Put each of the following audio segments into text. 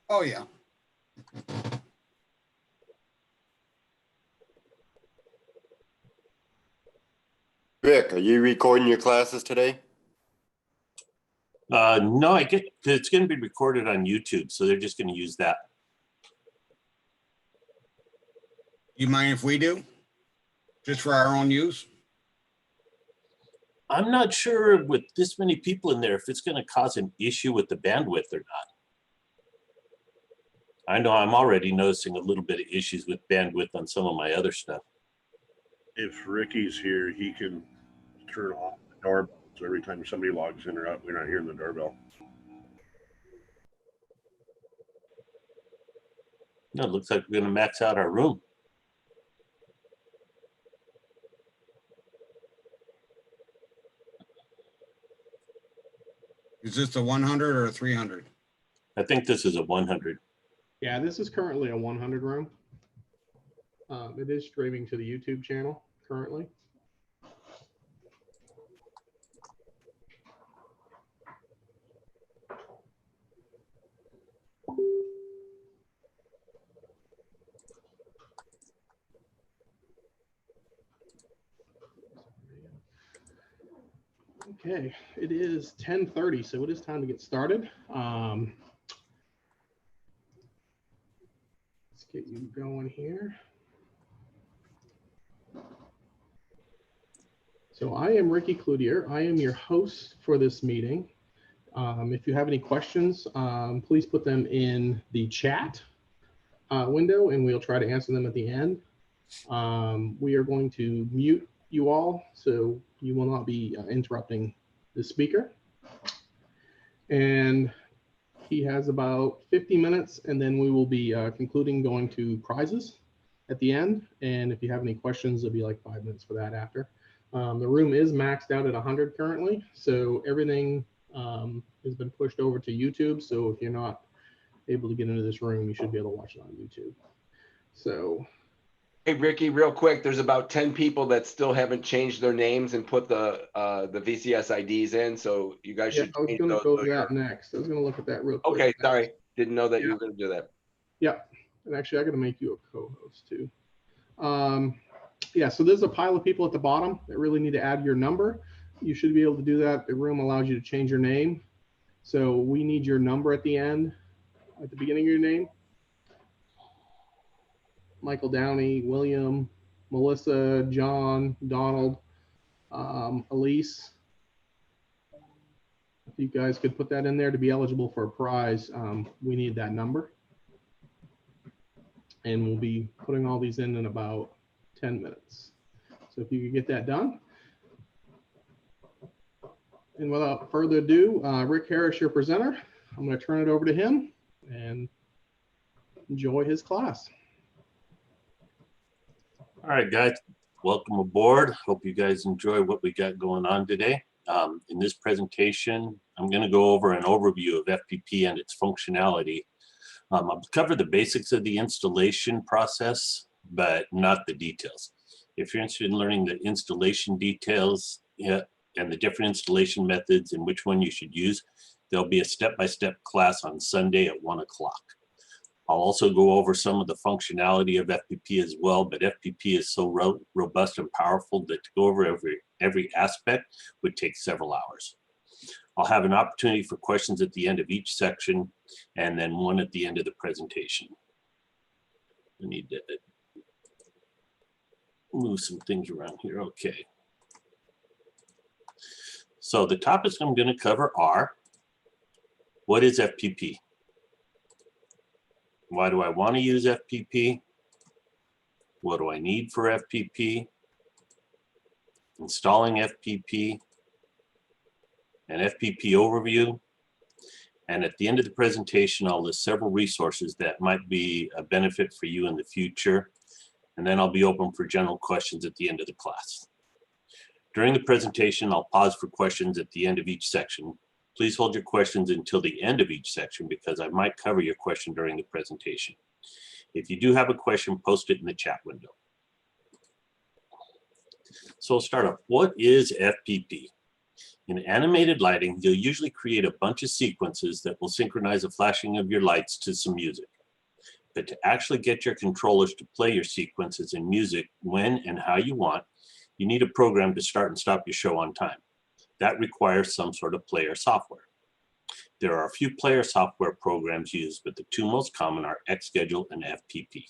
Oh, yeah. Rick, are you recording your classes today? No, it's going to be recorded on YouTube, so they're just going to use that. You mind if we do? Just for our own use? I'm not sure with this many people in there if it's going to cause an issue with the bandwidth or not. I know I'm already noticing a little bit of issues with bandwidth on some of my other stuff. If Ricky's here, he can turn off the doorbell. So every time somebody logs in or out, we're not hearing the doorbell. No, it looks like we're going to max out our room. Is this a 100 or a 300? I think this is a 100. Yeah, this is currently a 100 room. It is streaming to the YouTube channel currently. Okay, it is 10:30, so it is time to get started. Let's get you going here. So I am Ricky Cloutier. I am your host for this meeting. If you have any questions, please put them in the chat window and we'll try to answer them at the end. We are going to mute you all so you will not be interrupting the speaker. And he has about 50 minutes and then we will be concluding going to prizes at the end. And if you have any questions, it'll be like 5 minutes for that after. The room is maxed out at 100 currently, so everything has been pushed over to YouTube. So if you're not able to get into this room, you should be able to watch it on YouTube. So, hey Ricky, real quick, there's about 10 people that still haven't changed their names and put the VCS IDs in. So you guys should. I was going to go to that next. I was going to look at that real quick. Okay, sorry, didn't know that you were going to do that. Yep, and actually, I got to make you a co-host too. Yeah, so there's a pile of people at the bottom that really need to add your number. You should be able to do that. The room allows you to change your name. So we need your number at the end, at the beginning of your name. Michael Downey, William, Melissa, John, Donald, Elise. If you guys could put that in there to be eligible for a prize, we need that number. And we'll be putting all these in about 10 minutes. So if you could get that done. And without further ado, Rick Harris, your presenter. I'm going to turn it over to him and enjoy his class. All right, guys, welcome aboard. Hope you guys enjoy what we got going on today. In this presentation, I'm going to go over an overview of FPP and its functionality. I'll cover the basics of the installation process, but not the details. If you're interested in learning the installation details and the different installation methods and which one you should use, there'll be a step-by-step class on Sunday at 1 o'clock. I'll also go over some of the functionality of FPP as well, but FPP is so robust and powerful that to go over every aspect would take several hours. I'll have an opportunity for questions at the end of each section and then one at the end of the presentation. I need to move some things around here. Okay. So the topics I'm going to cover are, what is FPP? Why do I want to use FPP? What do I need for FPP? Installing FPP, an FPP overview, and at the end of the presentation, I'll list several resources that might be a benefit for you in the future. And then I'll be open for general questions at the end of the class. During the presentation, I'll pause for questions at the end of each section. Please hold your questions until the end of each section because I might cover your question during the presentation. If you do have a question, post it in the chat window. So I'll start off. What is FPP? In animated lighting, you'll usually create a bunch of sequences that will synchronize the flashing of your lights to some music. But to actually get your controllers to play your sequences and music when and how you want, you need a program to start and stop your show on time. That requires some sort of player software. There are a few player software programs used, but the two most common are Xschedule and FPP.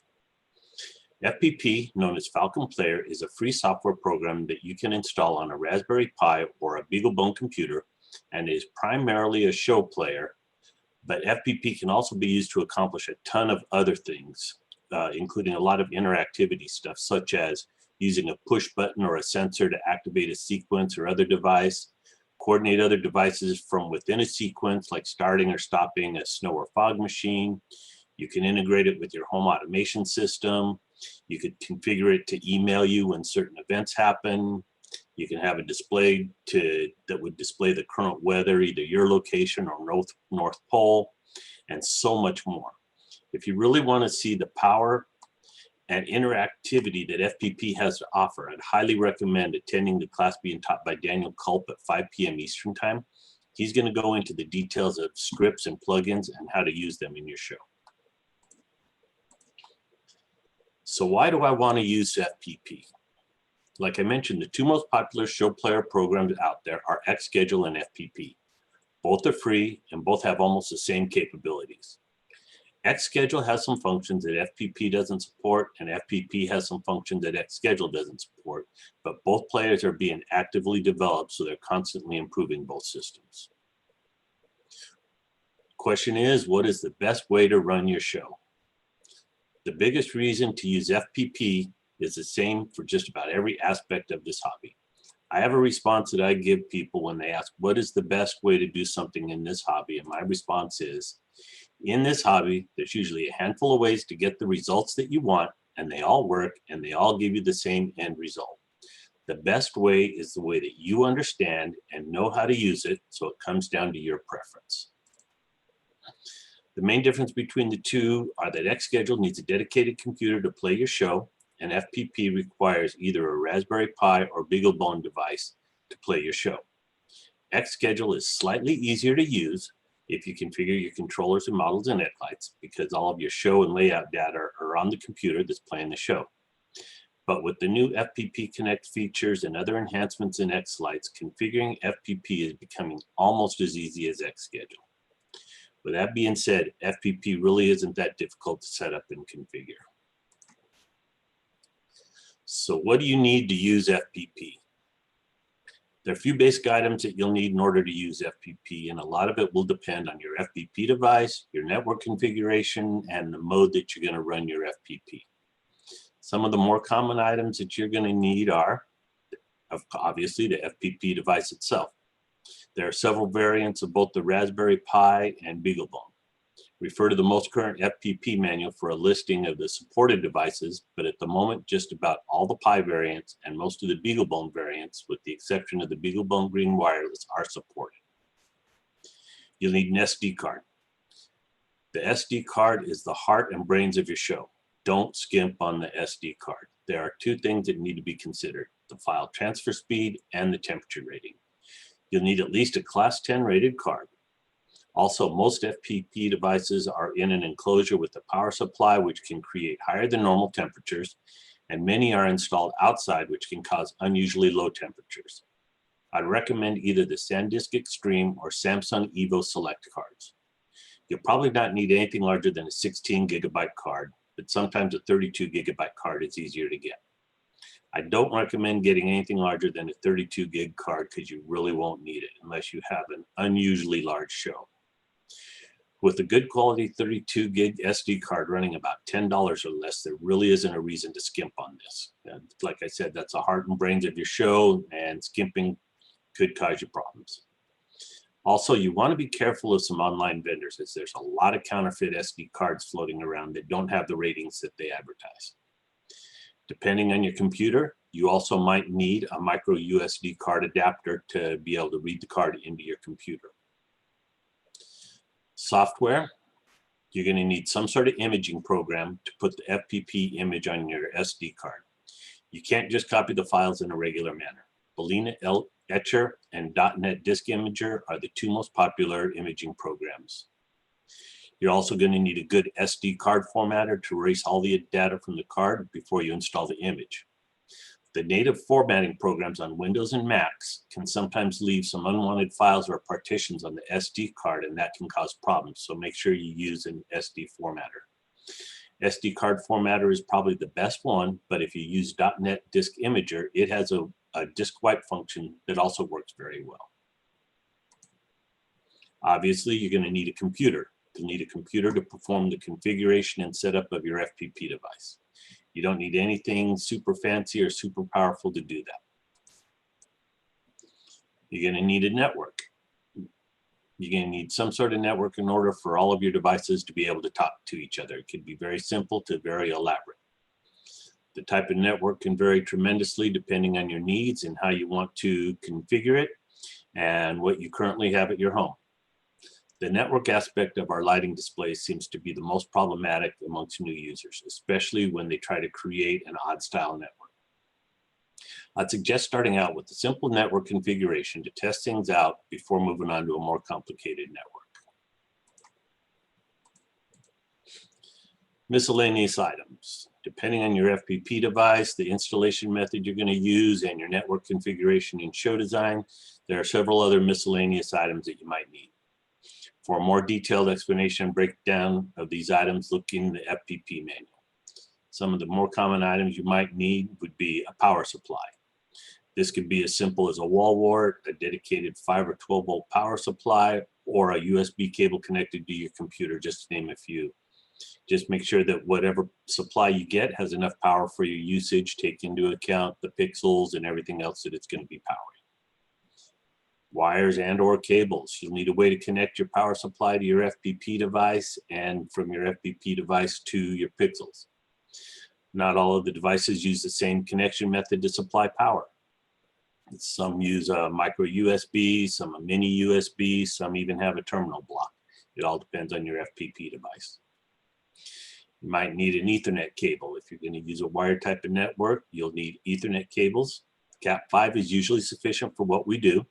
FPP, known as Falcon Player, is a free software program that you can install on a Raspberry Pi or a BeagleBone computer and is primarily a show player, but FPP can also be used to accomplish a ton of other things, including a lot of interactivity stuff, such as using a push button or a sensor to activate a sequence or other device, coordinate other devices from within a sequence, like starting or stopping a snow or fog machine. You can integrate it with your home automation system. You could configure it to email you when certain events happen. You can have a display that would display the current weather, either your location or North Pole, and so much more. If you really want to see the power and interactivity that FPP has to offer, I'd highly recommend attending the class being taught by Daniel Culp at 5 p.m. Eastern Time. He's going to go into the details of scripts and plugins and how to use them in your show. So why do I want to use FPP? Like I mentioned, the two most popular show player programs out there are Xschedule and FPP. Both are free and both have almost the same capabilities. Xschedule has some functions that FPP doesn't support, and FPP has some functions that Xschedule doesn't support, but both players are being actively developed, so they're constantly improving both systems. Question is, what is the best way to run your show? The biggest reason to use FPP is the same for just about every aspect of this hobby. I have a response that I give people when they ask, what is the best way to do something in this hobby? And my response is, in this hobby, there's usually a handful of ways to get the results that you want, and they all work, and they all give you the same end result. The best way is the way that you understand and know how to use it, so it comes down to your preference. The main difference between the two are that Xschedule needs a dedicated computer to play your show, and FPP requires either a Raspberry Pi or BeagleBone device to play your show. Xschedule is slightly easier to use if you configure your controllers and models in Xlights, because all of your show and layout data are on the computer that's playing the show. But with the new FPP Connect features and other enhancements in Xlights, configuring FPP is becoming almost as easy as Xschedule. With that being said, FPP really isn't that difficult to set up and configure. So what do you need to use FPP? There are a few basic items that you'll need in order to use FPP, and a lot of it will depend on your FPP device, your network configuration, and the mode that you're going to run your FPP. Some of the more common items that you're going to need are, obviously, the FPP device itself. There are several variants of both the Raspberry Pi and BeagleBone. Refer to the most current FPP manual for a listing of the supported devices, but at the moment, just about all the Pi variants and most of the BeagleBone variants, with the exception of the BeagleBone Green Wireless, are supported. You'll need an SD card. The SD card is the heart and brains of your show. Don't skimp on the SD card. There are two things that need to be considered: the file transfer speed and the temperature rating. You'll need at least a Class 10 rated card. Also, most FPP devices are in an enclosure with a power supply, which can create higher than normal temperatures, and many are installed outside, which can cause unusually low temperatures. I'd recommend either the SanDisk Extreme or Samsung Evo Select cards. You'll probably not need anything larger than a 16 gigabyte card, but sometimes a 32 gigabyte card is easier to get. I don't recommend getting anything larger than a 32 gig card because you really won't need it unless you have an unusually large show. With a good quality 32 gig SD card running about $10 or less, there really isn't a reason to skimp on this. And like I said, that's the heart and brains of your show, and skimping could cause you problems. Also, you want to be careful of some online vendors, as there's a lot of counterfeit SD cards floating around that don't have the ratings that they advertise. Depending on your computer, you also might need a micro USB card adapter to be able to read the card into your computer. Software, you're going to need some sort of imaging program to put the FPP image on your SD card. You can't just copy the files in a regular manner. Etcher and .NET Disk Imager are the two most popular imaging programs. You're also going to need a good SD card formatter to erase all the data from the card before you install the image. The native formatting programs on Windows and Macs can sometimes leave some unwanted files or partitions on the SD card, and that can cause problems. So make sure you use an SD formatter. SD card formatter is probably the best one, but if you use .NET Disk Imager, it has a disk wipe function that also works very well. Obviously, you're going to need a computer. You'll need a computer to perform the configuration and setup of your FPP device. You don't need anything super fancy or super powerful to do that. You're going to need a network. You're going to need some sort of network in order for all of your devices to be able to talk to each other. It could be very simple to very elaborate. The type of network can vary tremendously depending on your needs and how you want to configure it and what you currently have at your home. The network aspect of our lighting display seems to be the most problematic amongst new users, especially when they try to create an odd style network. I'd suggest starting out with a simple network configuration to test things out before moving on to a more complicated network. Miscellaneous items. Depending on your FPP device, the installation method you're going to use, and your network configuration and show design, there are several other miscellaneous items that you might need. For a more detailed explanation and breakdown of these items, look in the FPP manual. Some of the more common items you might need would be a power supply. This could be as simple as a wall wart, a dedicated 5 or 12 volt power supply, or a USB cable connected to your computer, just to name a few. Just make sure that whatever supply you get has enough power for your usage. Take into account the pixels and everything else that it's going to be powering. Wires and or cables. You'll need a way to connect your power supply to your FPP device and from your FPP device to your pixels. Not all of the devices use the same connection method to supply power. Some use a micro USB, some a mini USB, some even have a terminal block. It all depends on your FPP device. You might need an Ethernet cable. If you're going to use a wired type of network, you'll need Ethernet cables. Cat5 is usually sufficient for what we do.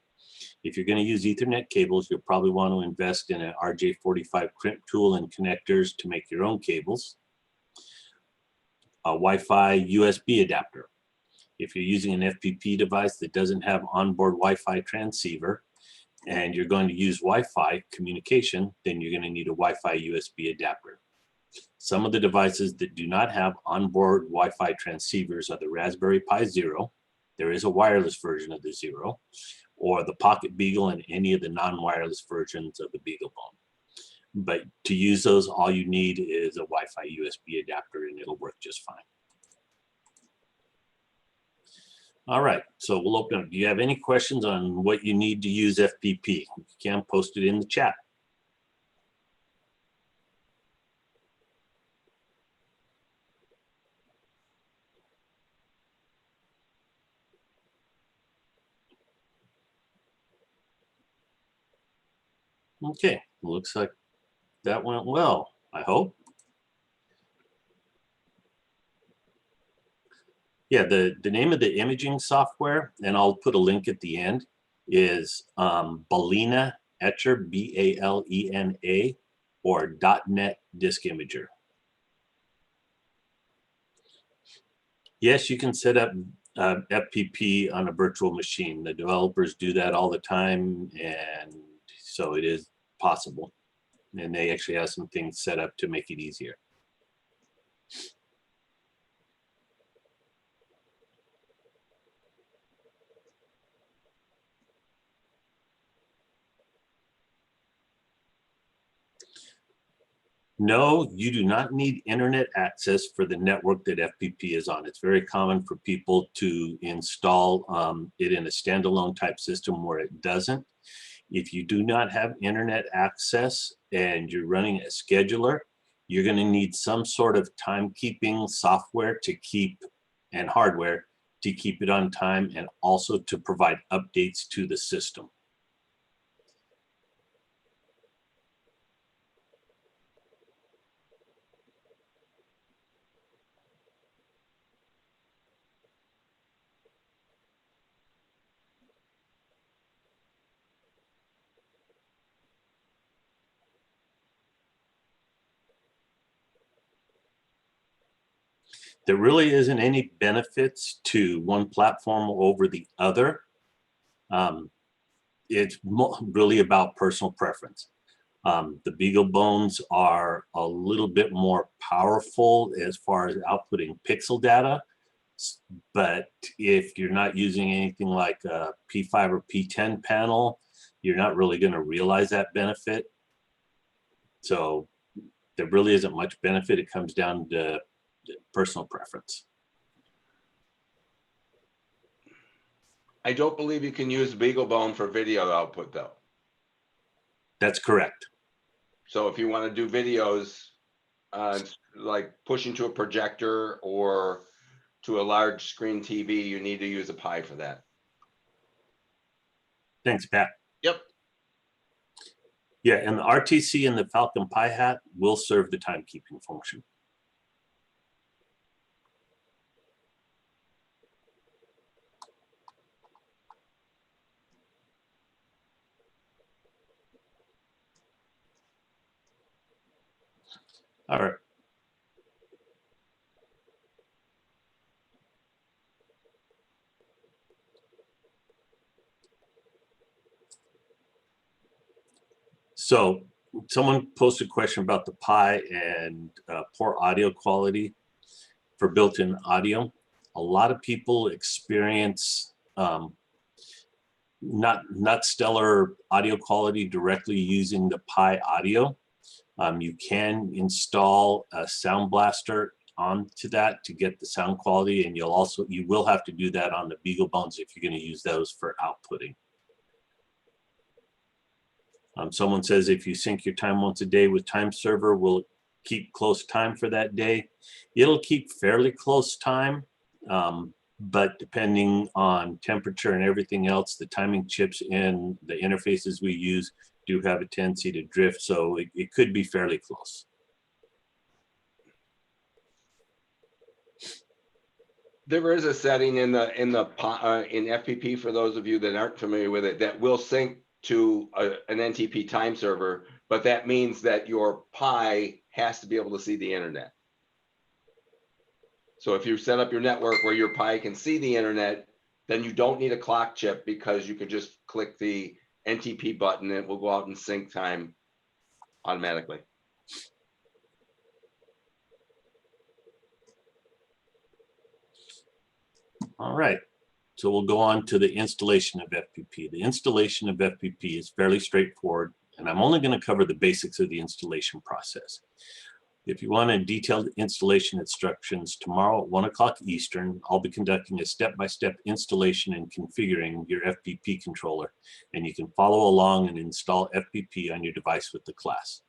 If you're going to use Ethernet cables, you'll probably want to invest in an RJ45 crimp tool and connectors to make your own cables. A Wi-Fi USB adapter. If you're using an FPP device that doesn't have onboard Wi-Fi transceiver and you're going to use Wi-Fi communication, then you're going to need a Wi-Fi USB adapter. Some of the devices that do not have onboard Wi-Fi transceivers are the Raspberry Pi Zero. There is a wireless version of the Zero, or the Pocket Beagle and any of the non-wireless versions of the BeagleBone. But to use those, all you need is a Wi-Fi USB adapter and it'll work just fine. All right, so we'll open up. Do you have any questions on what you need to use FPP? If you can, post it in the chat. Okay, looks like that went well, I hope. Yeah, the name of the imaging software, and I'll put a link at the end, is Balena Etcher, B-A-L-E-N-A, or .NET Disk Imager. Yes, you can set up FPP on a virtual machine. The developers do that all the time, and so it is possible. And they actually have some things set up to make it easier. No, you do not need internet access for the network that FPP is on. It's very common for people to install it in a standalone type system where it doesn't. If you do not have internet access and you're running a scheduler, you're going to need some sort of timekeeping software to keep, and hardware to keep it on time, and also to provide updates to the system. There really isn't any benefits to one platform over the other. It's really about personal preference. The BeagleBones are a little bit more powerful as far as outputting pixel data, but if you're not using anything like a P5 or P10 panel, you're not really going to realize that benefit. So there really isn't much benefit. It comes down to personal preference. I don't believe you can use BeagleBone for video output though. That's correct. So if you want to do videos, like pushing to a projector or to a large screen TV, you need to use a Pi for that. Thanks, Pat. Yep. Yeah, and the RTC and the Falcon Pi Hat will serve the timekeeping function. All right. So someone posted a question about the Pi and poor audio quality for built-in audio. A lot of people experience not stellar audio quality directly using the Pi audio. You can install a sound blaster onto that to get the sound quality, and you will have to do that on the BeagleBones if you're going to use those for outputting. Someone says if you sync your time once a day with time server, will it keep close time for that day? It'll keep fairly close time, but depending on temperature and everything else, the timing chips in the interfaces we use do have a tendency to drift, so it could be fairly close. There is a setting in FPP for those of you that aren't familiar with it that will sync to an NTP time server, but that means that your Pi has to be able to see the internet. So if you set up your network where your Pi can see the internet, then you don't need a clock chip because you can just click the NTP button and it will go out and sync time automatically. All right, so we'll go on to the installation of FPP. The installation of FPP is fairly straightforward, and I'm only going to cover the basics of the installation process. If you want a detailed installation instructions, tomorrow at 1 o'clock Eastern, I'll be conducting a step-by-step installation and configuring your FPP controller, and you can follow along and install FPP on your device with the class.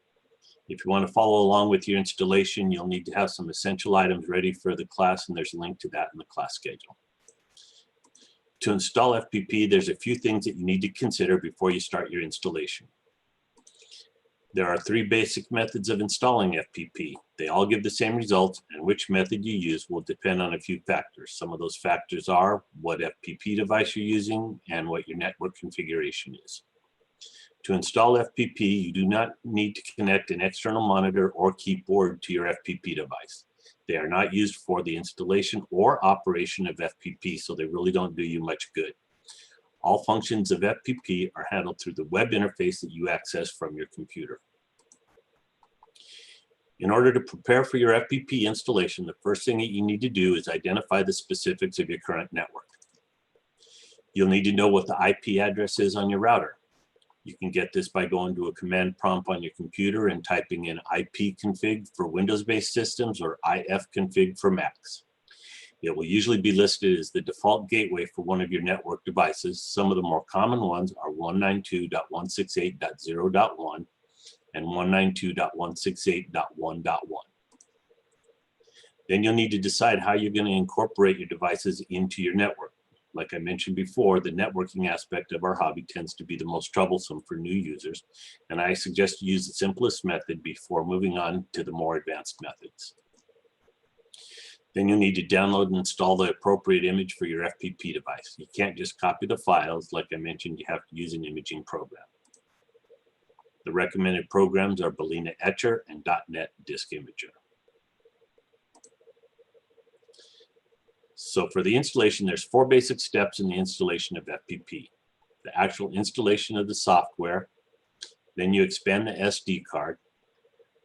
If you want to follow along with your installation, you'll need to have some essential items ready for the class, and there's a link to that in the class schedule. To install FPP, there's a few things that you need to consider before you start your installation. There are 3 basic methods of installing FPP. They all give the same results, and which method you use will depend on a few factors. Some of those factors are what FPP device you're using and what your network configuration is. To install FPP, you do not need to connect an external monitor or keyboard to your FPP device. They are not used for the installation or operation of FPP, so they really don't do you much good. All functions of FPP are handled through the web interface that you access from your computer. In order to prepare for your FPP installation, the first thing that you need to do is identify the specifics of your current network. You'll need to know what the IP address is on your router. You can get this by going to a command prompt on your computer and typing in ipconfig for Windows-based systems or ifconfig for Macs. It will usually be listed as the default gateway for one of your network devices. Some of the more common ones are 192.168.0.1 and 192.168.1.1. Then you'll need to decide how you're going to incorporate your devices into your network. Like I mentioned before, the networking aspect of our hobby tends to be the most troublesome for new users, and I suggest you use the simplest method before moving on to the more advanced methods. Then you'll need to download and install the appropriate image for your FPP device. You can't just copy the files. Like I mentioned, you have to use an imaging program. The recommended programs are Balena Etcher and .NET Disk Imager. So for the installation, there's 4 basic steps in the installation of FPP. The actual installation of the software, then you expand the SD card,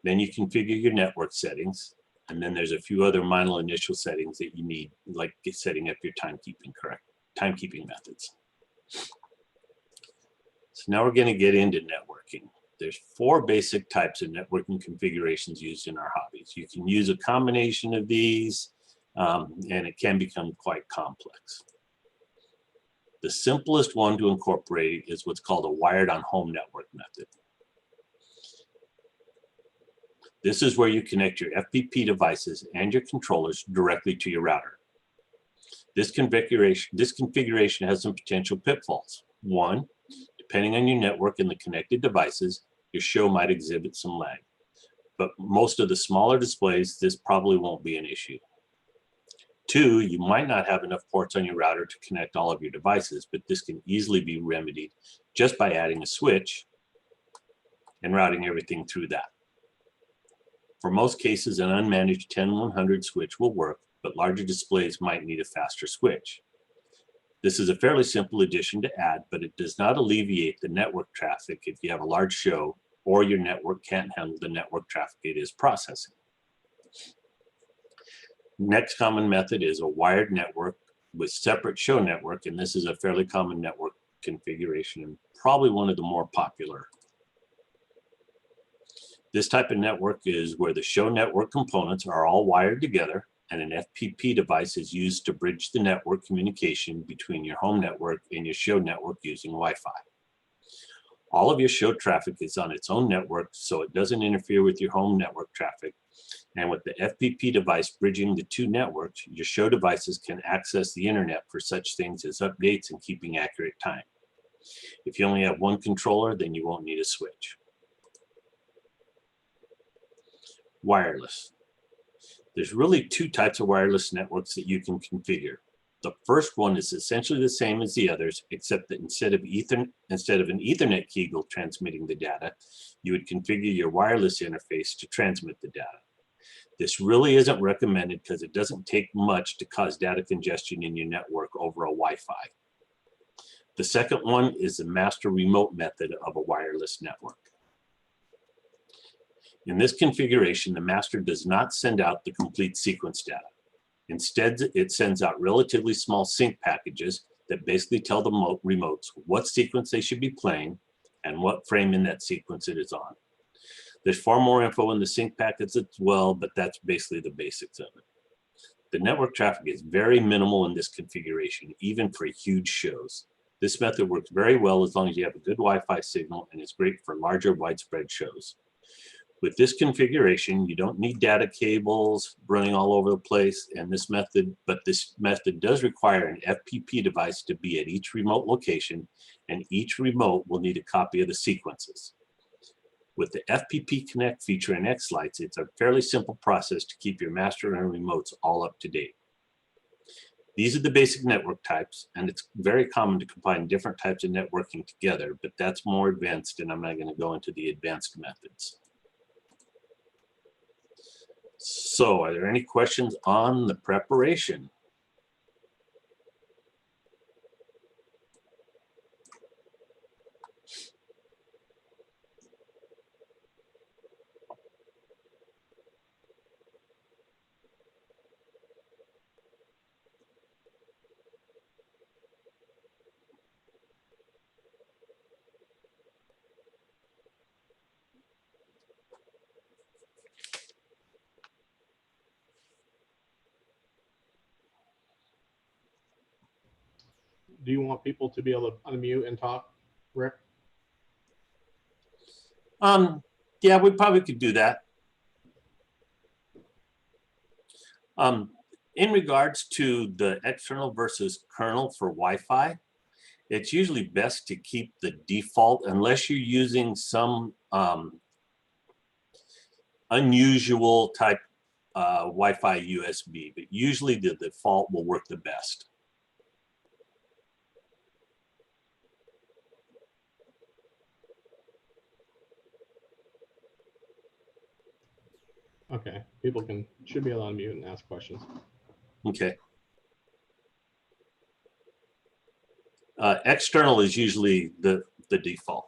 then you configure your network settings, and then there's a few other minor initial settings that you need, like setting up your timekeeping methods. So now we're going to get into networking. There's 4 basic types of networking configurations used in our hobbies. You can use a combination of these, and it can become quite complex. The simplest one to incorporate is what's called a wired on home network method. This is where you connect your FPP devices and your controllers directly to your router. This configuration has some potential pitfalls. One, depending on your network and the connected devices, your show might exhibit some lag. But most of the smaller displays, this probably won't be an issue. 2, you might not have enough ports on your router to connect all of your devices, but this can easily be remedied just by adding a switch and routing everything through that. For most cases, an unmanaged 10100 switch will work, but larger displays might need a faster switch. This is a fairly simple addition to add, but it does not alleviate the network traffic if you have a large show or your network can't handle the network traffic it is processing. Next common method is a wired network with separate show network, and this is a fairly common network configuration and probably one of the more popular. This type of network is where the show network components are all wired together and an FPP device is used to bridge the network communication between your home network and your show network using Wi-Fi. All of your show traffic is on its own network, so it doesn't interfere with your home network traffic. And with the FPP device bridging the 2 networks, your show devices can access the internet for such things as updates and keeping accurate time. If you only have 1 controller, then you won't need a switch. Wireless. There's really 2 types of wireless networks that you can configure. The first one is essentially the same as the others, except that instead of an Ethernet cable transmitting the data, you would configure your wireless interface to transmit the data. This really isn't recommended because it doesn't take much to cause data congestion in your network over a Wi-Fi. The second one is the master remote method of a wireless network. In this configuration, the master does not send out the complete sequence data. Instead, it sends out relatively small sync packages that basically tell the remotes what sequence they should be playing and what frame in that sequence it is on. There's far more info in the sync packets as well, but that's basically the basics of it. The network traffic is very minimal in this configuration, even for huge shows. This method works very well as long as you have a good Wi-Fi signal, and it's great for larger widespread shows. With this configuration, you don't need data cables running all over the place, and this method does require an FPP device to be at each remote location, and each remote will need a copy of the sequences. With the FPP Connect feature in X-Lights, it's a fairly simple process to keep your master and remotes all up to date. These are the basic network types, and it's very common to combine different types of networking together, but that's more advanced, and I'm not going to go into the advanced methods. So, are there any questions on the preparation? Do you want people to be able to unmute and talk, Rick? Yeah, we probably could do that. In regards to the external versus kernel for Wi-Fi, it's usually best to keep the default unless you're using some unusual type Wi-Fi USB, but usually the default will work the best. Okay, people should be able to unmute and ask questions. Okay. External is usually the default.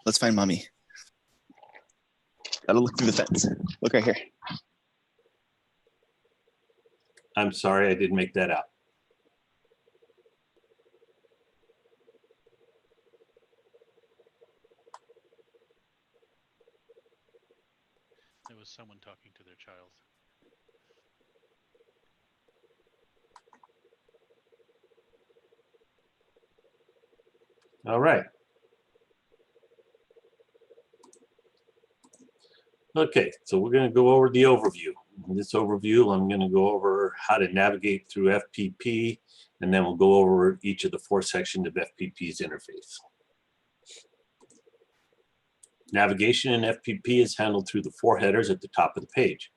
Let's find mommy. Gotta look through the fence. Look right here. I'm sorry, I didn't make that out. It was someone talking to their child. All right. Okay, so we're going to go over the overview. In this overview, I'm going to go over how to navigate through FPP, and then we'll go over each of the 4 sections of FPP's interface. Navigation in FPP is handled through the 4 headers at the top of the page.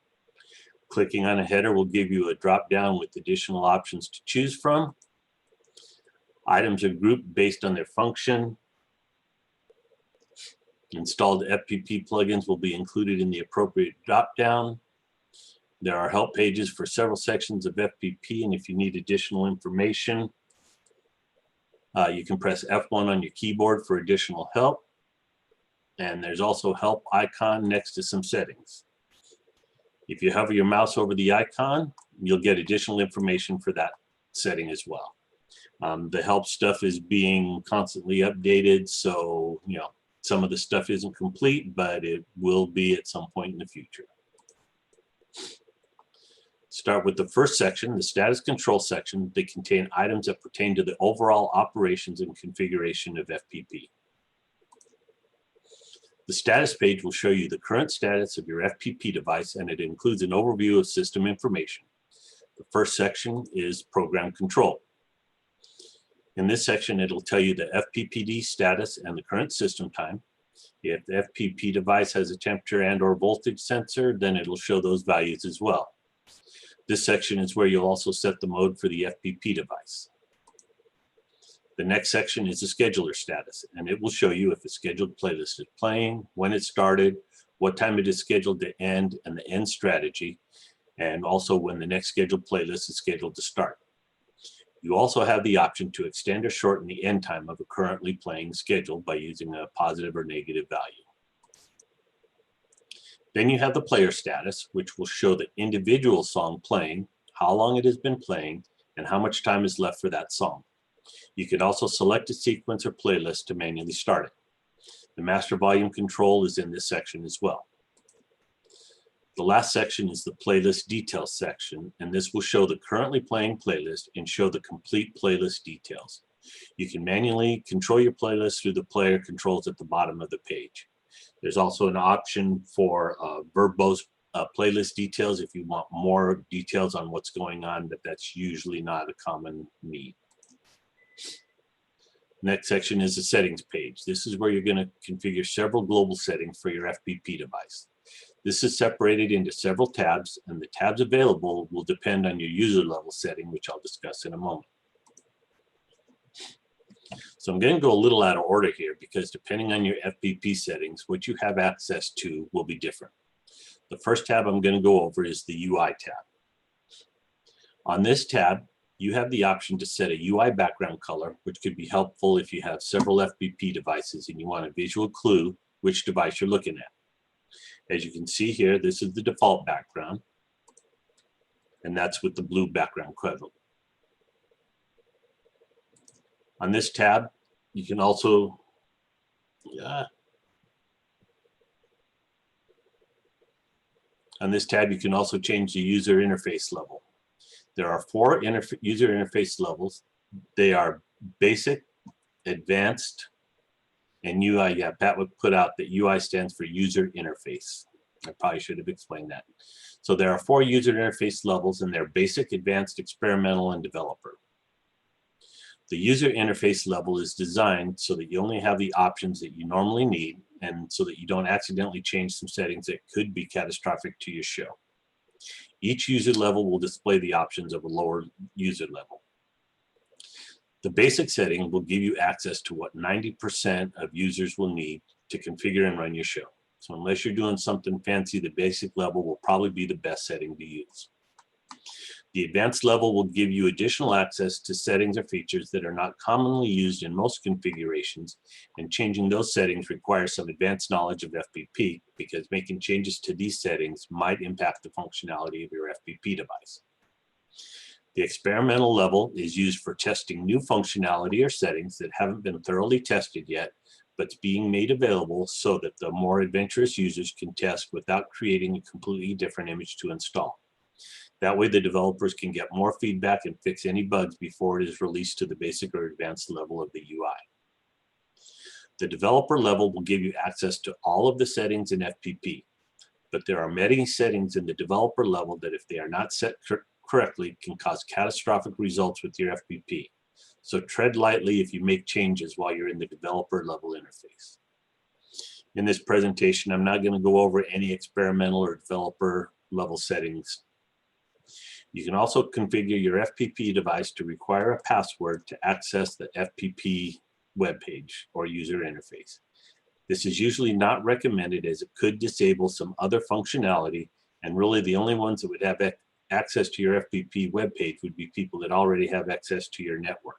Clicking on a header will give you a drop-down with additional options to choose from. Items are grouped based on their function. Installed FPP plugins will be included in the appropriate drop-down. There are help pages for several sections of FPP, and if you need additional information, you can press F1 on your keyboard for additional help. And there's also help icon next to some settings. If you hover your mouse over the icon, you'll get additional information for that setting as well. The help stuff is being constantly updated, so some of the stuff isn't complete, but it will be at some point in the future. Start with the first section, the status control section. They contain items that pertain to the overall operations and configuration of FPP. The status page will show you the current status of your FPP device, and it includes an overview of system information. The first section is program control. In this section, it'll tell you the FPPD status and the current system time. If the FPP device has a temperature and/or voltage sensor, then it'll show those values as well. This section is where you'll also set the mode for the FPP device. The next section is the scheduler status, and it will show you if a scheduled playlist is playing, when it started, what time it is scheduled to end, and the end strategy, and also when the next scheduled playlist is scheduled to start. You also have the option to extend or shorten the end time of a currently playing schedule by using a positive or negative value. Then you have the player status, which will show the individual song playing, how long it has been playing, and how much time is left for that song. You can also select a sequence or playlist to manually start it. The master volume control is in this section as well. The last section is the playlist details section, and this will show the currently playing playlist and show the complete playlist details. You can manually control your playlist through the player controls at the bottom of the page. There's also an option for verbose playlist details if you want more details on what's going on, but that's usually not a common need. Next section is the settings page. This is where you're going to configure several global settings for your FPP device. This is separated into several tabs, and the tabs available will depend on your user level setting, which I'll discuss in a moment. So I'm going to go a little out of order here because depending on your FPP settings, what you have access to will be different. The first tab I'm going to go over is the UI tab. On this tab, you have the option to set a UI background color, which could be helpful if you have several FPP devices and you want a visual clue which device you're looking at. As you can see here, this is the default background, and that's with the blue background color. On this tab, you can also change the user interface level. There are 4 user interface levels. They are basic, advanced, and UI. Yeah, Pat would put out that UI stands for user interface. I probably should have explained that. So there are 4 user interface levels, and they're basic, advanced, experimental, and developer. The user interface level is designed so that you only have the options that you normally need, and so that you don't accidentally change some settings that could be catastrophic to your show. Each user level will display the options of a lower user level. The basic setting will give you access to what 90% of users will need to configure and run your show. So unless you're doing something fancy, the basic level will probably be the best setting to use. The advanced level will give you additional access to settings or features that are not commonly used in most configurations, and changing those settings requires some advanced knowledge of FPP because making changes to these settings might impact the functionality of your FPP device. The experimental level is used for testing new functionality or settings that haven't been thoroughly tested yet, but it's being made available so that the more adventurous users can test without creating a completely different image to install. That way the developers can get more feedback and fix any bugs before it is released to the basic or advanced level of the UI. The developer level will give you access to all of the settings in FPP, but there are many settings in the developer level that if they are not set correctly can cause catastrophic results with your FPP. So tread lightly if you make changes while you're in the developer level interface. In this presentation, I'm not going to go over any experimental or developer level settings. You can also configure your FPP device to require a password to access the FPP webpage or user interface. This is usually not recommended as it could disable some other functionality, and really the only ones that would have access to your FPP webpage would be people that already have access to your network.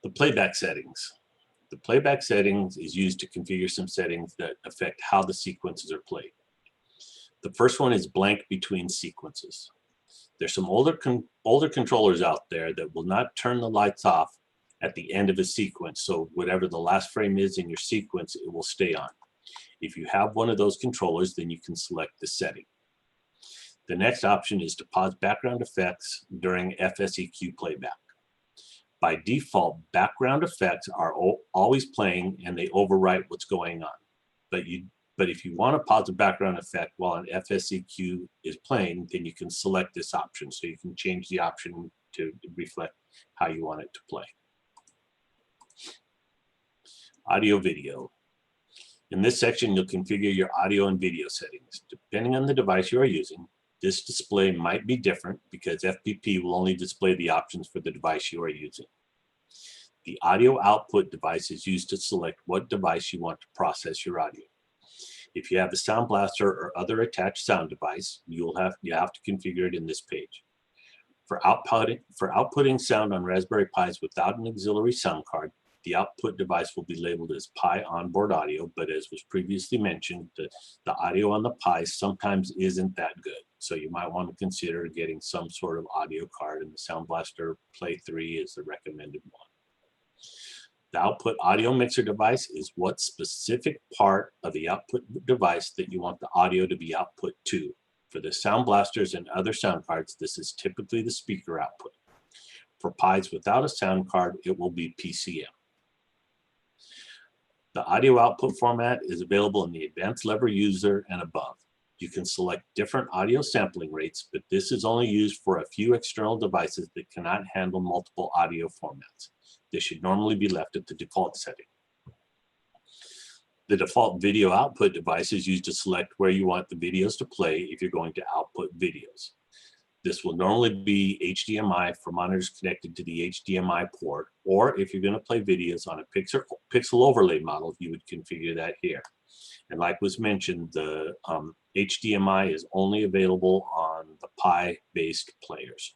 The playback settings. The playback settings is used to configure some settings that affect how the sequences are played. The first one is blank between sequences. There's some older controllers out there that will not turn the lights off at the end of a sequence, so whatever the last frame is in your sequence, it will stay on. If you have one of those controllers, then you can select the setting. The next option is to pause background effects during FSEQ playback. By default, background effects are always playing and they overwrite what's going on. But if you want to pause a background effect while an FSEQ is playing, then you can select this option. So you can change the option to reflect how you want it to play. Audio video. In this section, you'll configure your audio and video settings. Depending on the device you are using, this display might be different because FPP will only display the options for the device you are using. The audio output device is used to select what device you want to process your audio. If you have a sound blaster or other attached sound device, you have to configure it in this page. For outputting sound on Raspberry Pis without an auxiliary sound card, the output device will be labeled as Pi onboard audio, but as was previously mentioned, the audio on the Pi sometimes isn't that good. So you might want to consider getting some sort of audio card, and the Sound Blaster Play 3 is the recommended one. The output audio mixer device is what specific part of the output device that you want the audio to be output to. For the Sound Blasters and other sound cards, this is typically the speaker output. For Pis without a sound card, it will be PCM. The audio output format is available in the advanced level user and above. You can select different audio sampling rates, but this is only used for a few external devices that cannot handle multiple audio formats. This should normally be left at the default setting. The default video output device is used to select where you want the videos to play if you're going to output videos. This will normally be HDMI for monitors connected to the HDMI port, or if you're going to play videos on a pixel overlay model, you would configure that here. And like was mentioned, the HDMI is only available on the Pi-based players.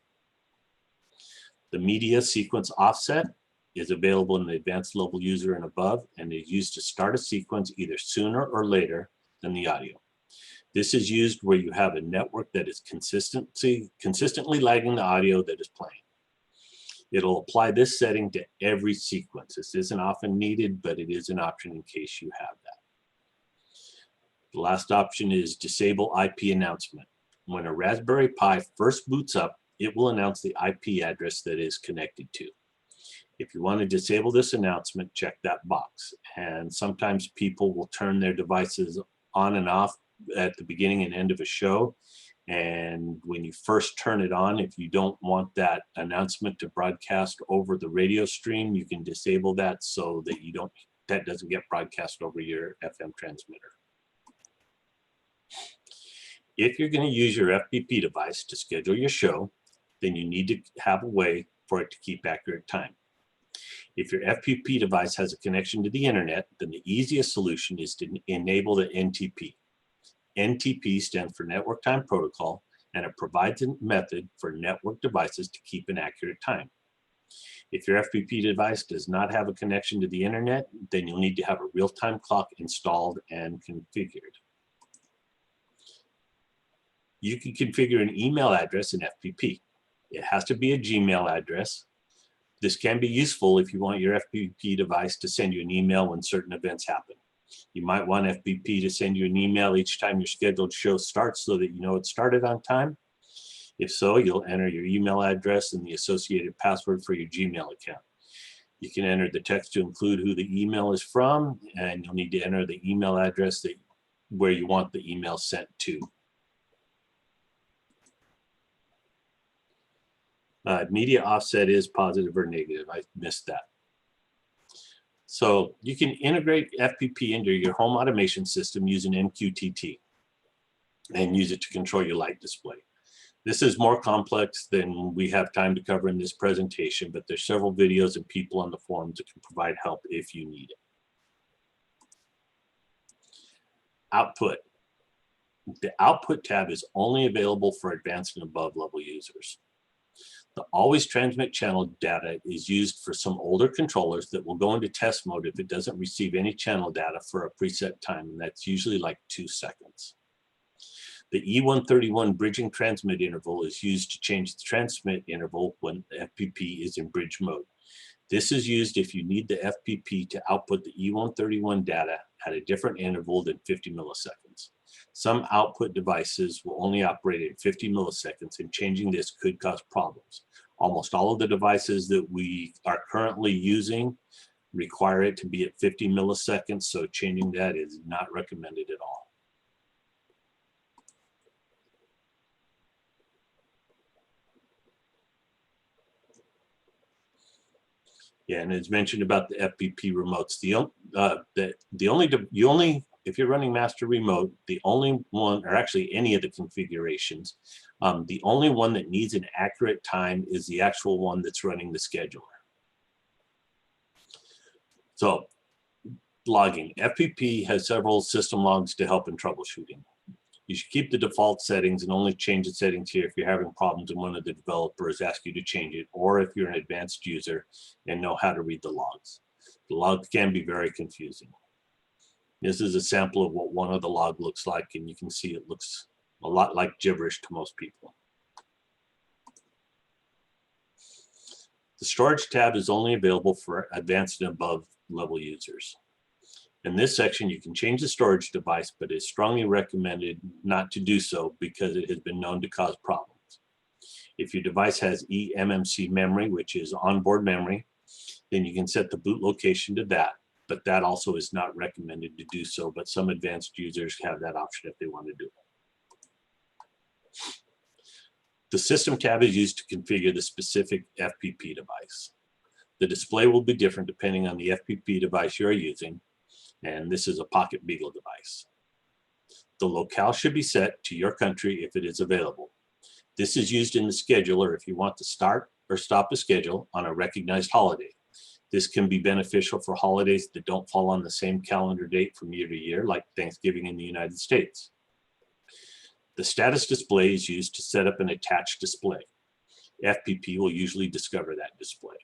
The media sequence offset is available in the advanced level user and above, and is used to start a sequence either sooner or later than the audio. This is used where you have a network that is consistently lagging the audio that is playing. It'll apply this setting to every sequence. This isn't often needed, but it is an option in case you have that. The last option is disable IP announcement. When a Raspberry Pi first boots up, it will announce the IP address that is connected to. If you want to disable this announcement, check that box. And sometimes people will turn their devices on and off at the beginning and end of a show. And when you first turn it on, if you don't want that announcement to broadcast over the radio stream, you can disable that so that that doesn't get broadcast over your FM transmitter. If you're going to use your FPP device to schedule your show, then you need to have a way for it to keep accurate time. If your FPP device has a connection to the internet, then the easiest solution is to enable the NTP. NTP stands for Network Time Protocol, and it provides a method for network devices to keep an accurate time. If your FPP device does not have a connection to the internet, then you'll need to have a real-time clock installed and configured. You can configure an email address in FPP. It has to be a Gmail address. This can be useful if you want your FPP device to send you an email when certain events happen. You might want FPP to send you an email each time your scheduled show starts so that you know it started on time. If so, you'll enter your email address and the associated password for your Gmail account. You can enter the text to include who the email is from, and you'll need to enter the email address where you want the email sent to. Media offset is positive or negative. I missed that. So you can integrate FPP into your home automation system using MQTT and use it to control your light display. This is more complex than we have time to cover in this presentation, but there's several videos and people on the forums that can provide help if you need it. Output. The output tab is only available for advanced and above level users. The always transmit channel data is used for some older controllers that will go into test mode if it doesn't receive any channel data for a preset time, and that's usually like 2 seconds. The E131 bridging transmit interval is used to change the transmit interval when the FPP is in bridge mode. This is used if you need the FPP to output the E131 data at a different interval than 50 milliseconds. Some output devices will only operate at 50 milliseconds, and changing this could cause problems. Almost all of the devices that we are currently using require it to be at 50 milliseconds, so changing that is not recommended at all. Yeah, and as mentioned about the FPP remotes, if you're running master remote, the only one, or actually any of the configurations, the only one that needs an accurate time is the actual one that's running the scheduler. So logging. FPP has several system logs to help in troubleshooting. You should keep the default settings and only change the settings here if you're having problems and one of the developers asks you to change it, or if you're an advanced user and know how to read the logs. The logs can be very confusing. This is a sample of what one of the log looks like, and you can see it looks a lot like gibberish to most people. The storage tab is only available for advanced and above level users. In this section, you can change the storage device, but it's strongly recommended not to do so because it has been known to cause problems. If your device has eMMC memory, which is onboard memory, then you can set the boot location to that, but that also is not recommended to do so, but some advanced users have that option if they want to do it. The System tab is used to configure the specific FPP device. The display will be different depending on the FPP device you're using, and this is a Pocket Beagle device. The locale should be set to your country if it is available. This is used in the scheduler if you want to start or stop a schedule on a recognized holiday. This can be beneficial for holidays that don't fall on the same calendar date from year to year, like Thanksgiving in the United States. The status display is used to set up an attached display. FPP will usually discover that display.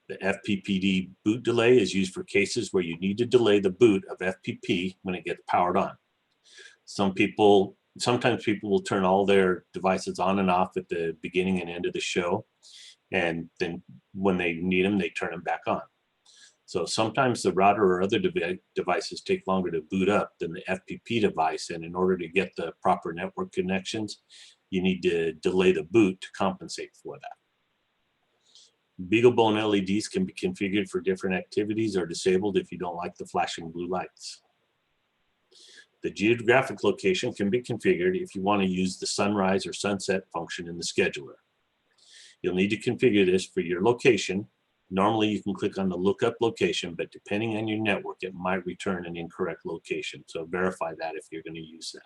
The FPPD boot delay is used for cases where you need to delay the boot of FPP when it gets powered on. Sometimes people will turn all their devices on and off at the beginning and end of the show, and then when they need them, they turn them back on. So sometimes the router or other devices take longer to boot up than the FPP device, and in order to get the proper network connections, you need to delay the boot to compensate for that. BeagleBone LEDs can be configured for different activities or disabled if you don't like the flashing blue lights. The geographic location can be configured if you want to use the sunrise or sunset function in the scheduler. You'll need to configure this for your location. Normally you can click on the lookup location, but depending on your network, it might return an incorrect location. So verify that if you're going to use that.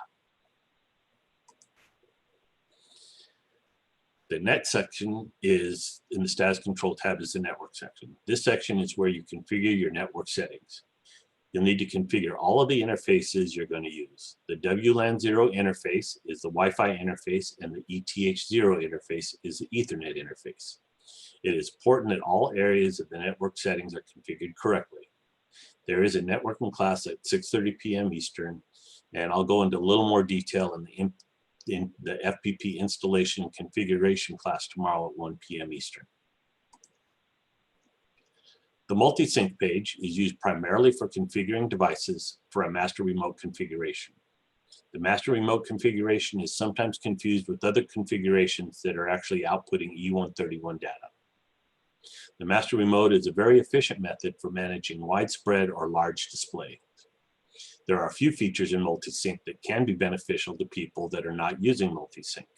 The next section is in the status control tab is the network section. This section is where you configure your network settings. You'll need to configure all of the interfaces you're going to use. The WLAN 0 interface is the Wi-Fi interface, and the ETH0 interface is the Ethernet interface. It is important that all areas of the network settings are configured correctly. There is a networking class at 6:30 p.m. Eastern, and I'll go into a little more detail in the FPP installation and configuration class tomorrow at 1 p.m. Eastern. The multi-sync page is used primarily for configuring devices for a master remote configuration. The master remote configuration is sometimes confused with other configurations that are actually outputting E131 data. The master remote is a very efficient method for managing widespread or large displays. There are a few features in multi-sync that can be beneficial to people that are not using multi-sync.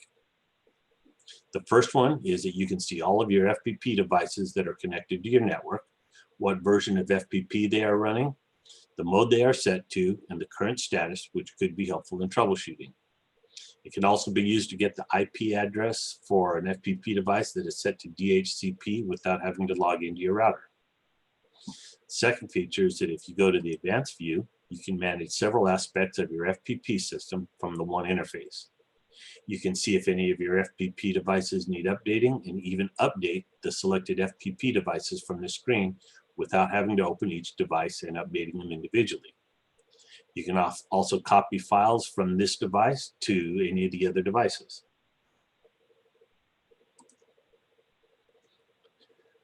The first one is that you can see all of your FPP devices that are connected to your network, what version of FPP they are running, the mode they are set to, and the current status, which could be helpful in troubleshooting. It can also be used to get the IP address for an FPP device that is set to DHCP without having to log into your router. Second feature is that if you go to the advanced view, you can manage several aspects of your FPP system from the one interface. You can see if any of your FPP devices need updating and even update the selected FPP devices from the screen without having to open each device and updating them individually. You can also copy files from this device to any of the other devices.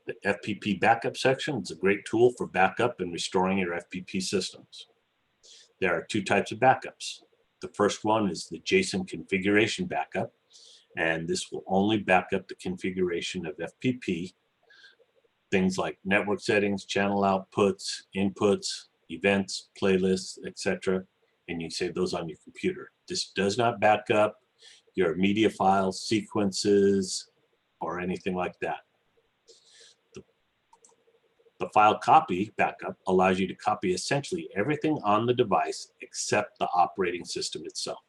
The FPP backup section is a great tool for backup and restoring your FPP systems. There are two types of backups. The first one is the JSON configuration backup, and this will only back up the configuration of FPP, things like network settings, channel outputs, inputs, events, playlists, etc., and you save those on your computer. This does not back up your media files, sequences, or anything like that. The file copy backup allows you to copy essentially everything on the device except the operating system itself.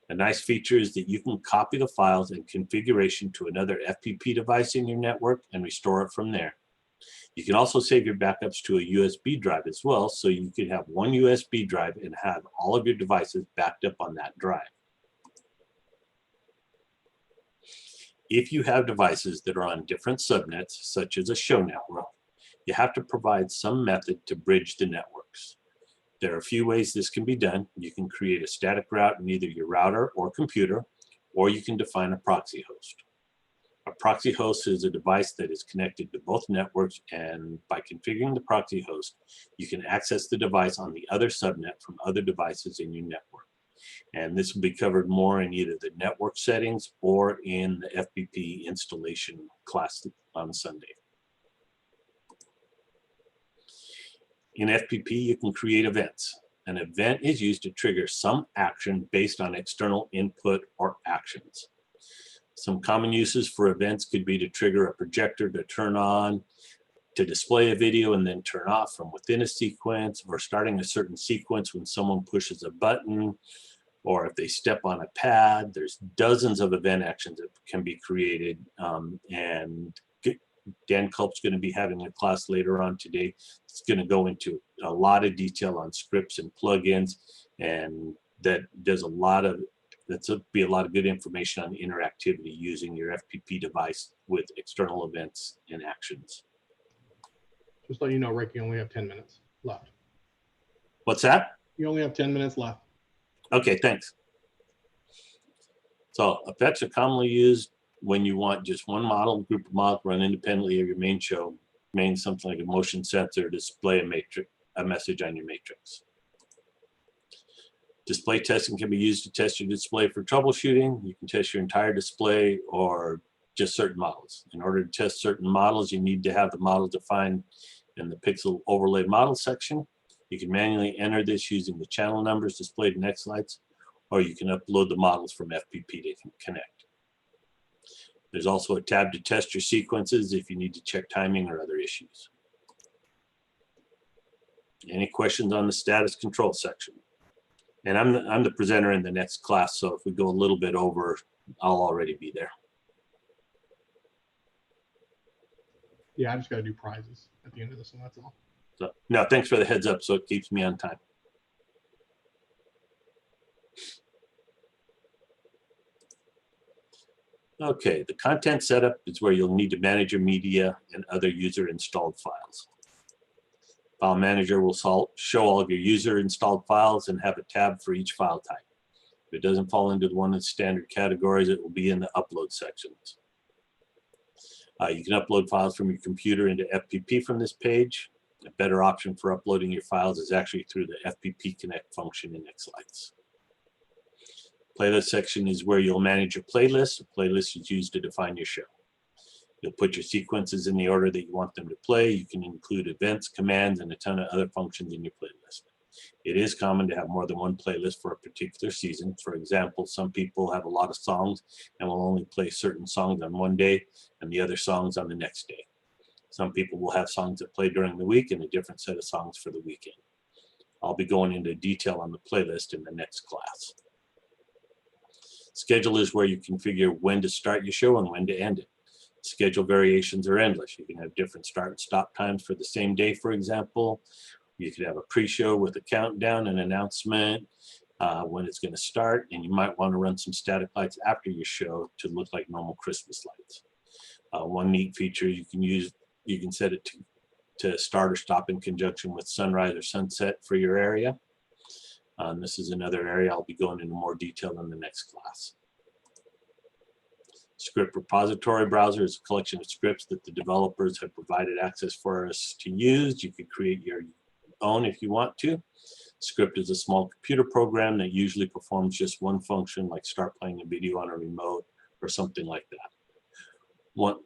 A nice feature is that you can copy the files and configuration to another FPP device in your network and restore it from there. You can also save your backups to a USB drive as well, so you can have one USB drive and have all of your devices backed up on that drive. If you have devices that are on different subnets, such as a show network, you have to provide some method to bridge the networks. There are a few ways this can be done. You can create a static route in either your router or computer, or you can define a proxy host. A proxy host is a device that is connected to both networks, and by configuring the proxy host, you can access the device on the other subnet from other devices in your network. And this will be covered more in either the network settings or in the FPP installation class on Sunday. In FPP, you can create events. An event is used to trigger some action based on external input or actions. Some common uses for events could be to trigger a projector to turn on, to display a video and then turn off from within a sequence, or starting a certain sequence when someone pushes a button, or if they step on a pad. There's dozens of event actions that can be created, and Dan Culp's going to be having a class later on today. It's going to go into a lot of detail on scripts and plugins, and that'll be a lot of good information on interactivity using your FPP device with external events and actions. Just let you know, Rick, you only have 10 minutes left. What's that? You only have 10 minutes left. Okay, thanks. So effects are commonly used when you want just one model, group of models run independently of your main show, something like a motion sensor, display a message on your matrix. Display testing can be used to test your display for troubleshooting. You can test your entire display or just certain models. In order to test certain models, you need to have the model defined in the pixel overlay model section. You can manually enter this using the channel numbers displayed in Xlights, or you can upload the models from FPP to connect. There's also a tab to test your sequences if you need to check timing or other issues. Any questions on the status control section? And I'm the presenter in the next class, so if we go a little bit over, I'll already be there. Yeah, I just got to do prizes at the end of this one. That's all. So, no, thanks for the heads up. So it keeps me on time. Okay, the content setup is where you'll need to manage your media and other user installed files. File Manager will show all of your user installed files and have a tab for each file type. If it doesn't fall into one of the standard categories, it will be in the upload sections. You can upload files from your computer into FPP from this page. A better option for uploading your files is actually through the FPP Connect function in Xlights. Playlist section is where you'll manage your playlist. A playlist is used to define your show. You'll put your sequences in the order that you want them to play. You can include events, commands, and a ton of other functions in your playlist. It is common to have more than one playlist for a particular season. For example, some people have a lot of songs and will only play certain songs on one day and the other songs on the next day. Some people will have songs that play during the week and a different set of songs for the weekend. I'll be going into detail on the playlist in the next class. Schedule is where you configure when to start your show and when to end it. Schedule variations are endless. You can have different start and stop times for the same day, for example. You could have a pre-show with a countdown and announcement when it's going to start, and you might want to run some static lights after your show to look like normal Christmas lights. One neat feature you can set it to start or stop in conjunction with sunrise or sunset for your area. This is another area I'll be going into more detail in the next class. Script repository browser is a collection of scripts that the developers have provided access for us to use. You can create your own if you want to. Script is a small computer program that usually performs just one function, like start playing a video on a remote or something like that.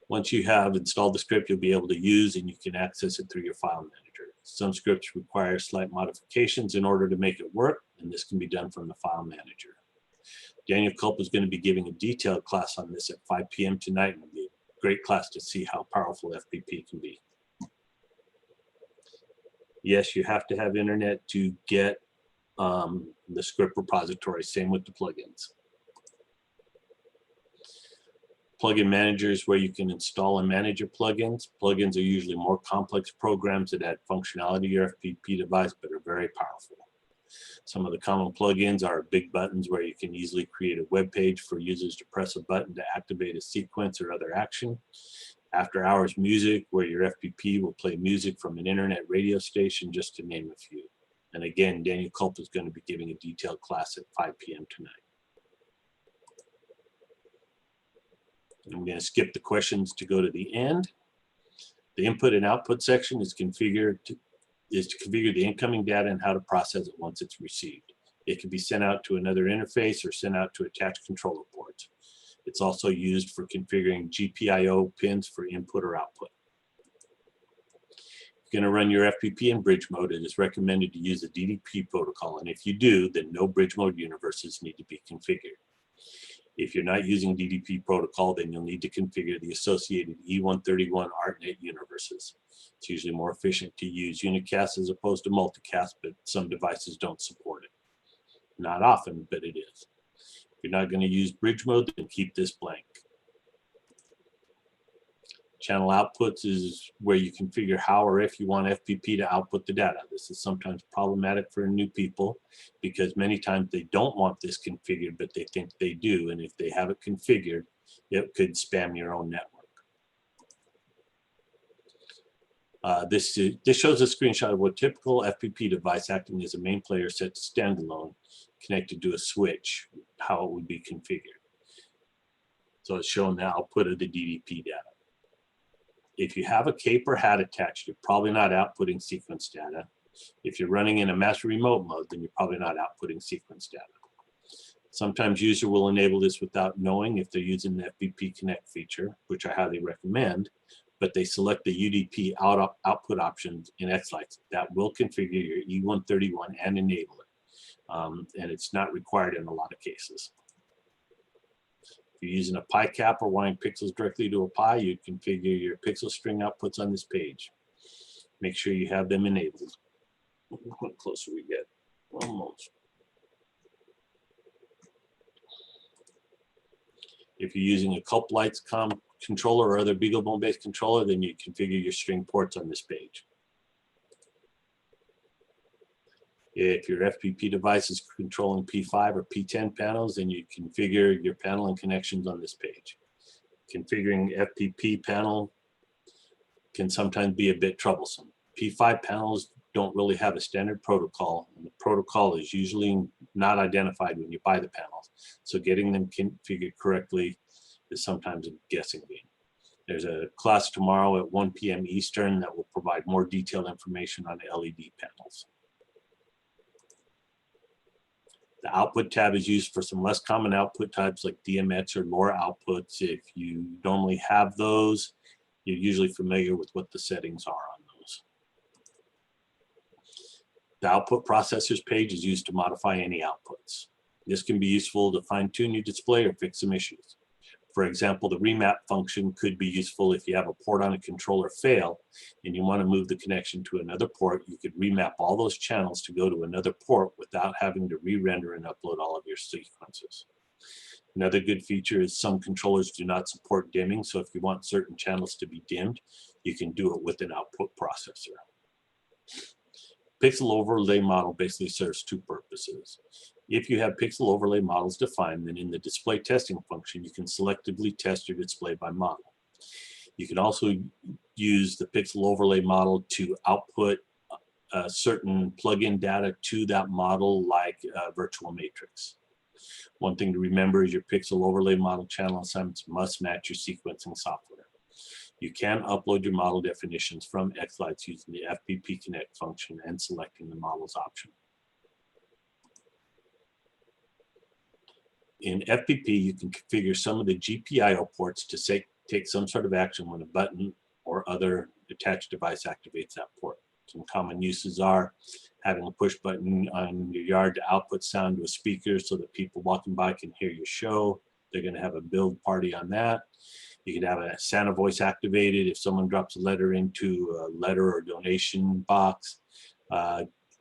Once you have installed the script, you'll be able to use and you can access it through your file manager. Some scripts require slight modifications in order to make it work, and this can be done from the file manager. Daniel Culp is going to be giving a detailed class on this at 5 p.m. tonight, and it'll be a great class to see how powerful FPP can be. Yes, you have to have internet to get the script repository, same with the plugins. Plugin manager is where you can install and manage your plugins. Plugins are usually more complex programs that add functionality to your FPP device, but are very powerful. Some of the common plugins are big buttons where you can easily create a web page for users to press a button to activate a sequence or other action. After hours music, where your FPP will play music from an internet radio station, just to name a few. And again, Daniel Culp is going to be giving a detailed class at 5 p.m. tonight. I'm going to skip the questions to go to the end. The input and output section is to configure the incoming data and how to process it once it's received. It can be sent out to another interface or sent out to attached controller ports. It's also used for configuring GPIO pins for input or output. If you're going to run your FPP in bridge mode, it is recommended to use the DDP protocol, and if you do, then no bridge mode universes need to be configured. If you're not using DDP protocol, then you'll need to configure the associated E131 ArtNet universes. It's usually more efficient to use unicast as opposed to multicast, but some devices don't support it. Not often, but it is. If you're not going to use bridge mode, then keep this blank. Channel outputs is where you configure how or if you want FPP to output the data. This is sometimes problematic for new people because many times they don't want this configured, but they think they do. And if they have it configured, it could spam your own network. This shows a screenshot of what typical FPP device acting as a main player set to standalone connected to a switch, how it would be configured. So it's showing the output of the DDP data. If you have a cape or hat attached, you're probably not outputting sequence data. If you're running in a master remote mode, then you're probably not outputting sequence data. Sometimes user will enable this without knowing if they're using the FPP Connect feature, which I highly recommend, but they select the UDP output options in Xlights. That will configure your E131 and enable it. And it's not required in a lot of cases. If you're using a Pi cap or wanting pixels directly to a Pi, you configure your pixel string outputs on this page. Make sure you have them enabled. What closer we get? Almost. If you're using a Culp Lights controller or other BeagleBone-based controller, then you configure your string ports on this page. If your FPP device is controlling P5 or P10 panels, then you configure your panel and connections on this page. Configuring FPP panel can sometimes be a bit troublesome. P5 panels don't really have a standard protocol, and the protocol is usually not identified when you buy the panels. So getting them configured correctly is sometimes a guessing game. There's a class tomorrow at 1 p.m. Eastern that will provide more detailed information on LED panels. The output tab is used for some less common output types like DMX or LoRa outputs. If you normally have those, you're usually familiar with what the settings are on those. The output processors page is used to modify any outputs. This can be useful to fine-tune your display or fix some issues. For example, the remap function could be useful if you have a port on a controller fail and you want to move the connection to another port. You could remap all those channels to go to another port without having to re-render and upload all of your sequences. Another good feature is some controllers do not support dimming, so if you want certain channels to be dimmed, you can do it with an output processor. Pixel overlay model basically serves two purposes. If you have pixel overlay models defined, then in the display testing function, you can selectively test your display by model. You can also use the pixel overlay model to output certain plugin data to that model, like virtual matrix. One thing to remember is your pixel overlay model channel assignments must match your sequencing software. You can upload your model definitions from XLights using the FPP Connect function and selecting the models option. In FPP, you can configure some of the GPIO ports to take some sort of action when a button or other attached device activates that port. Some common uses are having a push button on your yard to output sound to a speaker so that people walking by can hear your show. They're going to have a build party on that. You can have a Santa voice activated if someone drops a letter into a letter or donation box,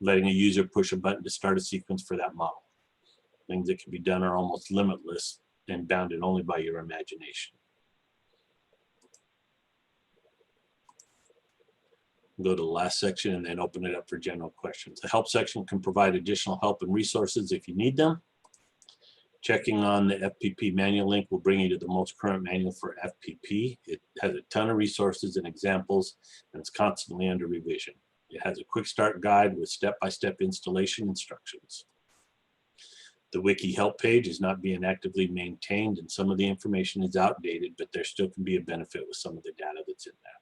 letting a user push a button to start a sequence for that model. Things that can be done are almost limitless and bounded only by your imagination. Go to the last section and then open it up for general questions. The help section can provide additional help and resources if you need them. Checking on the FPP manual link will bring you to the most current manual for FPP. It has a ton of resources and examples, and it's constantly under revision. It has a quick start guide with step-by-step installation instructions. The wiki help page is not being actively maintained, and some of the information is outdated, but there still can be a benefit with some of the data that's in there.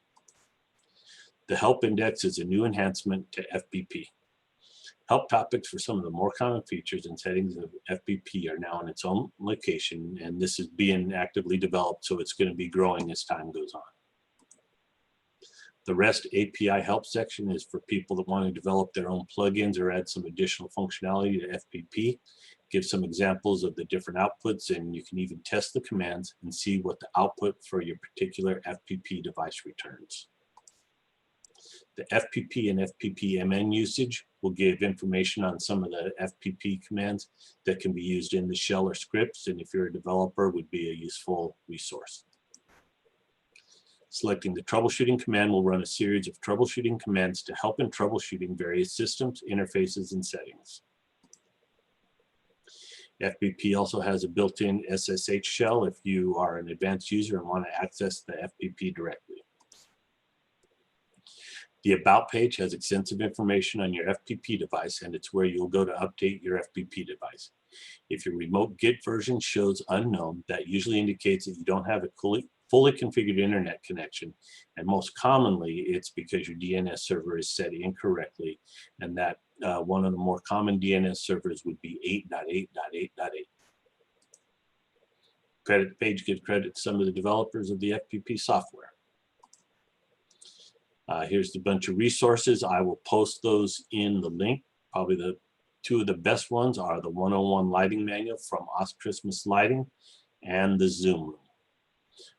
The help index is a new enhancement to FPP. Help topics for some of the more common features and settings of FPP are now in its own location, and this is being actively developed, so it's going to be growing as time goes on. The REST API help section is for people that want to develop their own plugins or add some additional functionality to FPP. Give some examples of the different outputs, and you can even test the commands and see what the output for your particular FPP device returns. The FPP and FPP-MN usage will give information on some of the FPP commands that can be used in the shell or scripts, and if you're a developer, would be a useful resource. Selecting the troubleshooting command will run a series of troubleshooting commands to help in troubleshooting various systems, interfaces, and settings. FPP also has a built-in SSH shell if you are an advanced user and want to access the FPP directly. The About page has extensive information on your FPP device, and it's where you'll go to update your FPP device. If your remote Git version shows unknown, that usually indicates that you don't have a fully configured internet connection, and most commonly it's because your DNS server is set incorrectly, and that one of the more common DNS servers would be 8.8.8.8. Credit page gives credit to some of the developers of the FPP software. Here's a bunch of resources. I will post those in the link. Probably the two of the best ones are the 101 lighting manual from Oz Christmas Lighting and the Zoom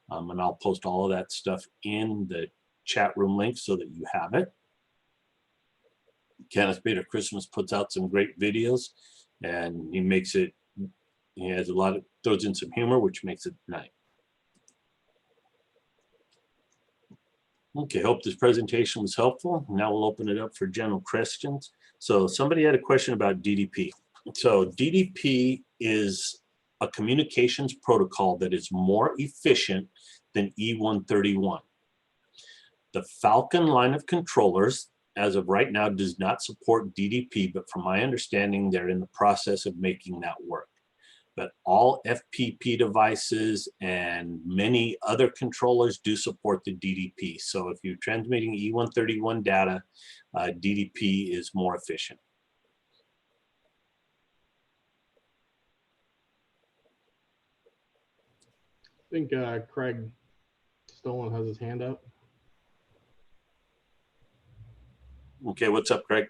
room. And I'll post all of that stuff in the chat room link so that you have it. Kenneth Bader Christmas puts out some great videos, and he makes it He has throws in some humor, which makes it nice. Okay, hope this presentation was helpful. Now we'll open it up for general questions. So somebody had a question about DDP. So DDP is a communications protocol that is more efficient than E131. The Falcon line of controllers, as of right now, does not support DDP, but from my understanding, they're in the process of making that work. But all FPP devices and many other controllers do support the DDP. So if you're transmitting E131 data, DDP is more efficient. I think Craig Stolen has his hand up. Okay, what's up, Craig?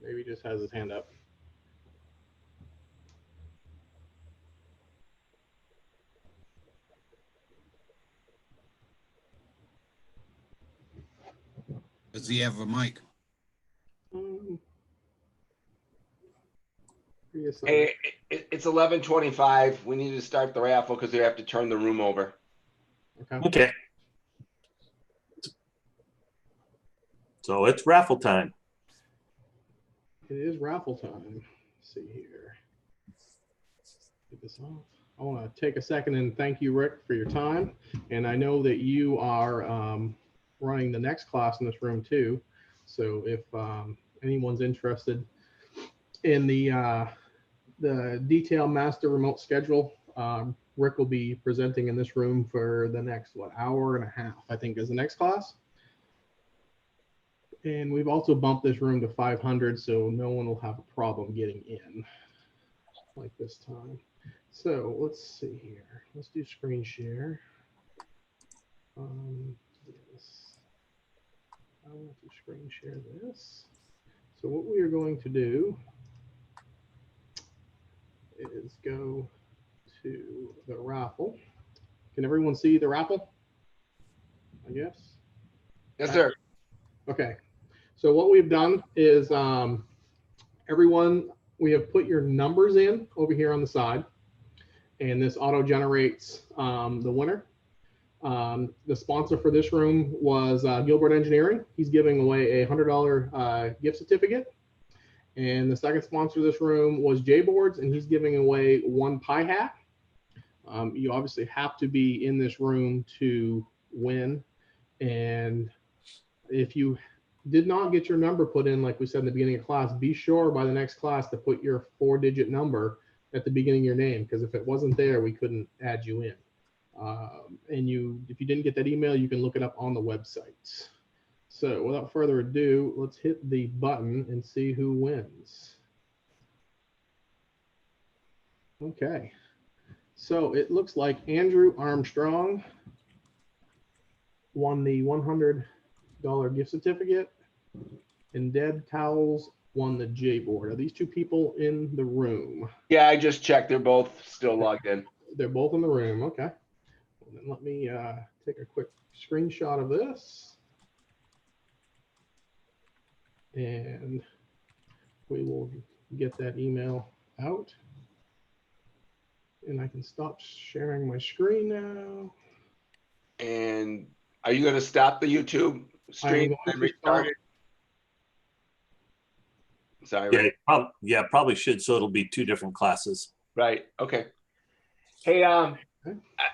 Maybe he just has his hand up. Does he have a mic? Hey, it's 11:25. We need to start the raffle because we have to turn the room over. Okay. Okay. So it's raffle time. It is raffle time. Let's see here. Get this off. I want to take a second and thank you, Rick, for your time. And I know that you are running the next class in this room too. So if anyone's interested in the detail master remote schedule, Rick will be presenting in this room for the next hour and a half, I think, is the next class. And we've also bumped this room to 500, so no one will have a problem getting in like this time. So let's see here. Let's do screen share. Yes. I want to screen share this. So what we are going to do is go to the raffle. Can everyone see the raffle? I guess. Yes, sir. Okay. So what we've done is everyone, we have put your numbers in over here on the side, and this auto generates the winner. The sponsor for this room was Gilbert Engineering. He's giving away a $100 gift certificate. And the second sponsor of this room was J-Boards, and he's giving away one pie hat. You obviously have to be in this room to win. And if you did not get your number put in, like we said in the beginning of class, be sure by the next class to put your 4-digit number at the beginning of your name, because if it wasn't there, we couldn't add you in. And if you didn't get that email, you can look it up on the website. So without further ado, let's hit the button and see who wins. Okay. So it looks like Andrew Armstrong won the $100 gift certificate, and Deb Towles won the J-Board. Are these two people in the room? Yeah, I just checked. They're both still logged in. They're both in the room. Okay. Well, then let me take a quick screenshot of this. And we will get that email out. And I can stop sharing my screen now. And are you going to stop the YouTube stream and restart it? Sorry, Yeah, Rick. probably should. So it'll be two different classes. Right. Okay. Hey, I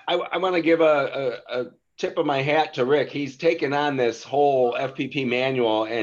want to give a tip of my hat to Rick. He's taken on this whole FPP manual and